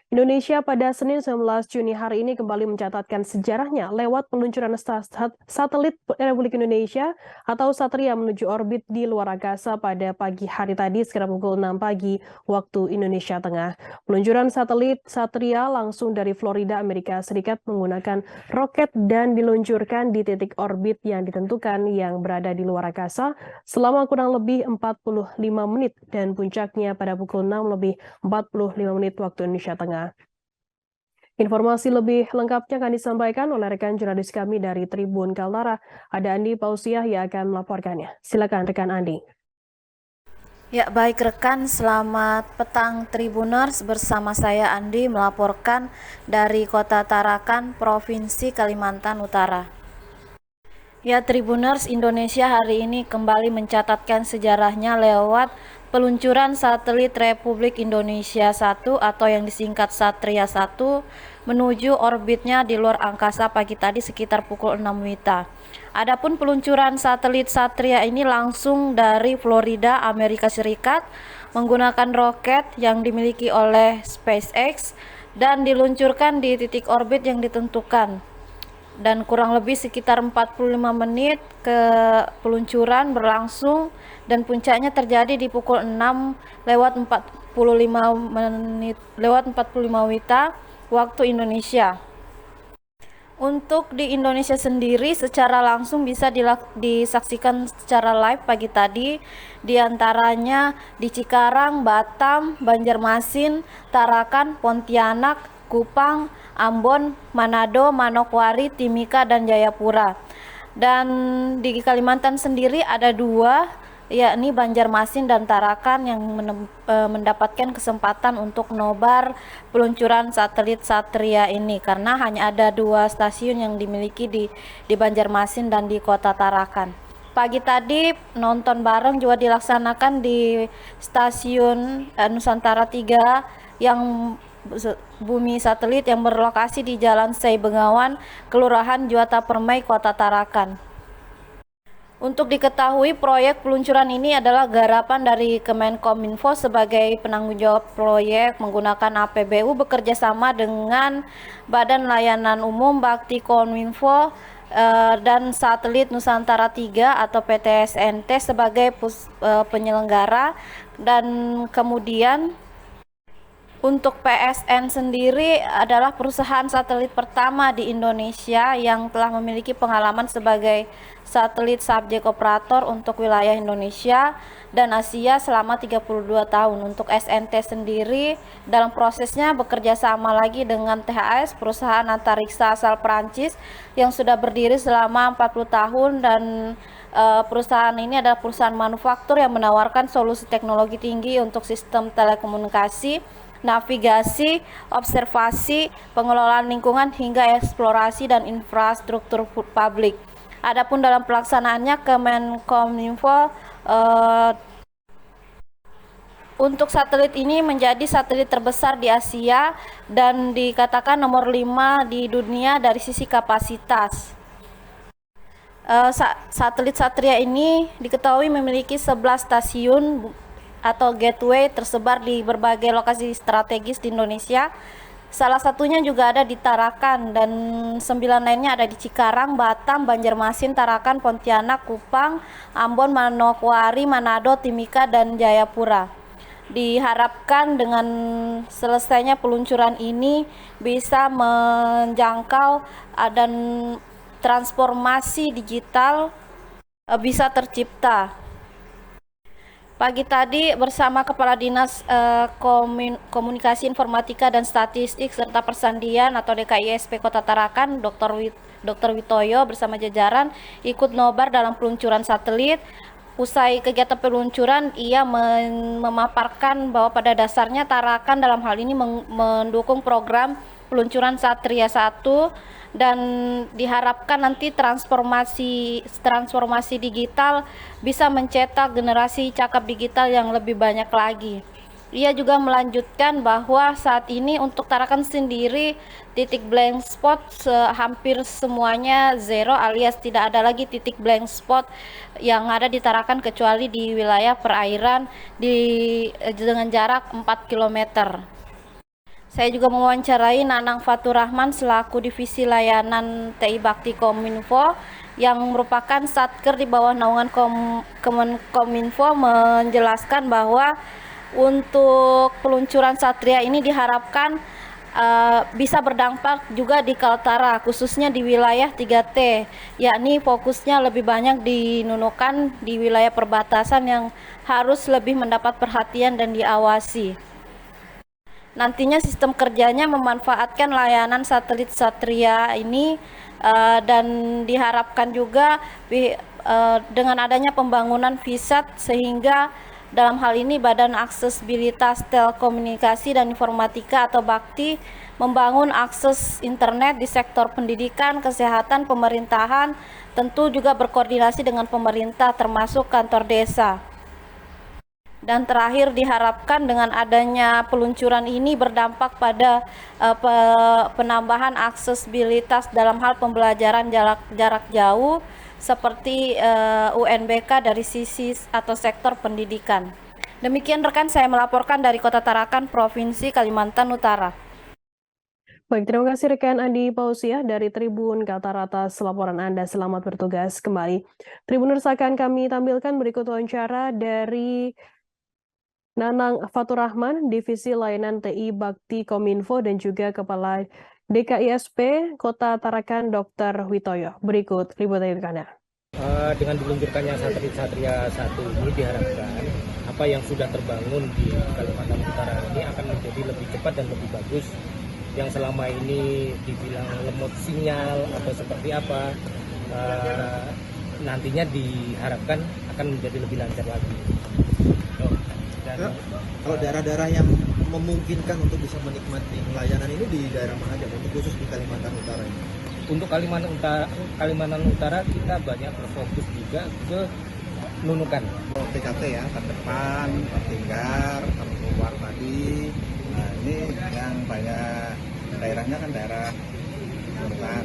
Indonesia pada Senin 19 Juni hari ini kembali mencatatkan sejarahnya lewat peluncuran satelit Republik Indonesia atau Satria menuju orbit di luar angkasa pada pagi hari tadi sekitar pukul 6 pagi waktu Indonesia Tengah. Peluncuran satelit Satria langsung dari Florida, Amerika Serikat menggunakan roket dan diluncurkan di titik orbit yang ditentukan yang berada di luar angkasa selama kurang lebih 45 menit dan puncaknya pada pukul 6 lebih 45 menit waktu Indonesia Tengah. Informasi lebih lengkapnya akan disampaikan oleh rekan jurnalis kami dari Tribun Kaltara. Ada Andi Pausiah yang akan melaporkannya. Silakan rekan Andi. Ya, baik rekan, selamat petang Tribuners. Bersama saya Andi melaporkan dari Kota Tarakan, Provinsi Kalimantan Utara. Ya, Tribuners, Indonesia hari ini kembali mencatatkan sejarahnya lewat peluncuran satelit Republik Indonesia 1 atau yang disingkat Satria 1 menuju orbitnya di luar angkasa pagi tadi sekitar pukul 6 WITA. Adapun peluncuran satelit Satria ini langsung dari Florida, Amerika Serikat menggunakan roket yang dimiliki oleh SpaceX dan diluncurkan di titik orbit yang ditentukan. Dan kurang lebih sekitar 45 menit ke peluncuran berlangsung dan puncaknya terjadi di pukul 6 lewat 45 menit lewat 45 WITA waktu Indonesia. Untuk di Indonesia sendiri secara langsung bisa disaksikan secara live pagi tadi, diantaranya di Cikarang, Batam, Banjarmasin, Tarakan, Pontianak, Kupang, Ambon, Manado, Manokwari, Timika, dan Jayapura. Dan di Kalimantan sendiri ada dua, yakni Banjarmasin dan Tarakan yang mendapatkan kesempatan untuk nobar peluncuran satelit Satria ini karena hanya ada dua stasiun yang dimiliki di Banjarmasin dan di Kota Tarakan. Pagi tadi nonton bareng juga dilaksanakan di stasiun Nusantara 3 yang bumi satelit yang berlokasi di Jalan Sei Bengawan, Kelurahan Juwata Permai, Kota Tarakan. Untuk diketahui, proyek peluncuran ini adalah garapan dari Kemenkominfo sebagai penanggung jawab proyek menggunakan APBU bekerja sama dengan Badan Layanan Umum Bakti Kominfo dan Satelit Nusantara 3 atau PTSNT sebagai penyelenggara, dan kemudian untuk PSN sendiri adalah perusahaan satelit pertama di Indonesia yang telah memiliki pengalaman sebagai satelit subjek operator untuk wilayah Indonesia dan Asia selama 32 tahun. Untuk SNT sendiri dalam prosesnya bekerja sama lagi dengan THS, perusahaan antariksa asal Prancis yang sudah berdiri selama 40 tahun, dan perusahaan ini adalah perusahaan manufaktur yang menawarkan solusi teknologi tinggi untuk sistem telekomunikasi, navigasi, observasi, pengelolaan lingkungan hingga eksplorasi dan infrastruktur publik. Adapun dalam pelaksanaannya Kemenkominfo untuk satelit ini menjadi satelit terbesar di Asia dan dikatakan nomor 5 di dunia dari sisi kapasitas. Satelit Satria ini diketahui memiliki 11 stasiun atau gateway tersebar di berbagai lokasi strategis di Indonesia. Salah satunya juga ada di Tarakan dan 9 lainnya ada di Cikarang, Batam, Banjarmasin, Tarakan, Pontianak, Kupang, Ambon, Manokwari, Manado, Timika, dan Jayapura. Diharapkan dengan selesainya peluncuran ini bisa menjangkau dan transformasi digital bisa tercipta. Pagi tadi bersama Kepala Dinas Komunikasi Informatika dan Statistik serta Persandian atau DKISP Kota Tarakan, Dr. Witoyo bersama jajaran ikut nobar dalam peluncuran satelit. Usai kegiatan peluncuran, ia memaparkan bahwa pada dasarnya Tarakan dalam hal ini mendukung program peluncuran Satria 1 dan diharapkan nanti transformasi digital bisa mencetak generasi cakap digital yang lebih banyak lagi. Ia juga melanjutkan bahwa saat ini untuk Tarakan sendiri titik blank spot hampir semuanya zero, alias tidak ada lagi titik blank spot yang ada di Tarakan kecuali di wilayah perairan dengan jarak 4 km. Saya juga mewawancarai Nanang Fatur Rahman selaku Divisi Layanan TI Bakti Kominfo yang merupakan Satker di bawah naungan Kominfo, menjelaskan bahwa untuk peluncuran Satria ini diharapkan bisa berdampak juga di Kaltara, khususnya di wilayah 3T, yakni fokusnya lebih banyak dinunukan di wilayah perbatasan yang harus lebih mendapat perhatian dan diawasi. Nantinya sistem kerjanya memanfaatkan layanan satelit Satria ini dan diharapkan juga dengan adanya pembangunan VSAT, sehingga dalam hal ini Badan Aksesibilitas Telekomunikasi dan Informatika atau Bakti membangun akses internet di sektor pendidikan, kesehatan, pemerintahan, tentu juga berkoordinasi dengan pemerintah termasuk kantor desa. Dan terakhir, diharapkan dengan adanya peluncuran ini berdampak pada penambahan aksesibilitas dalam hal pembelajaran jarak jauh seperti UNBK dari sisi atau sektor pendidikan. Demikian rekan, saya melaporkan dari Kota Tarakan, Provinsi Kalimantan Utara. Baik, terima kasih rekan Andi Pausiah dari Tribun Qatar atas laporan Anda. Selamat bertugas kembali. Tribuners, akan kami tampilkan berikut wawancara dari Nanang Fatur Rahman, Divisi Layanan TI Bakti Kominfo dan juga Kepala DKISP Kota Tarakan Dr. Witoyo. Berikut liputan rekannya. Dengan diluncurkannya satelit Satria 1 ini diharapkan apa yang sudah terbangun di Kalimantan Utara ini akan menjadi lebih cepat dan lebih bagus. Yang selama ini dibilang lemot sinyal atau seperti apa, nantinya diharapkan akan menjadi lebih lancar lagi. Dan kalau daerah-daerah yang memungkinkan untuk bisa menikmati layanan ini di daerah mana aja, untuk khusus di Kalimantan Utara ini? Untuk Kalimantan Utara kita banyak berfokus juga ke Nunukan. TKT ya, terdepan, tertinggar, terluar tadi. Nah ini yang banyak daerahnya kan daerah Nunukan,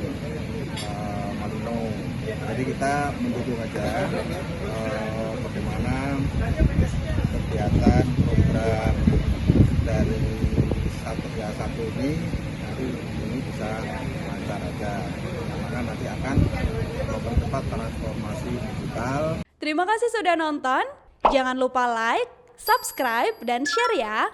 Malino. Jadi kita mendukung aja bagaimana kegiatan program dari Satria 1 ini nanti ini bisa lancar aja, karena nanti akan mempercepat transformasi digital. Terima kasih sudah nonton. Jangan lupa like, subscribe, dan share ya.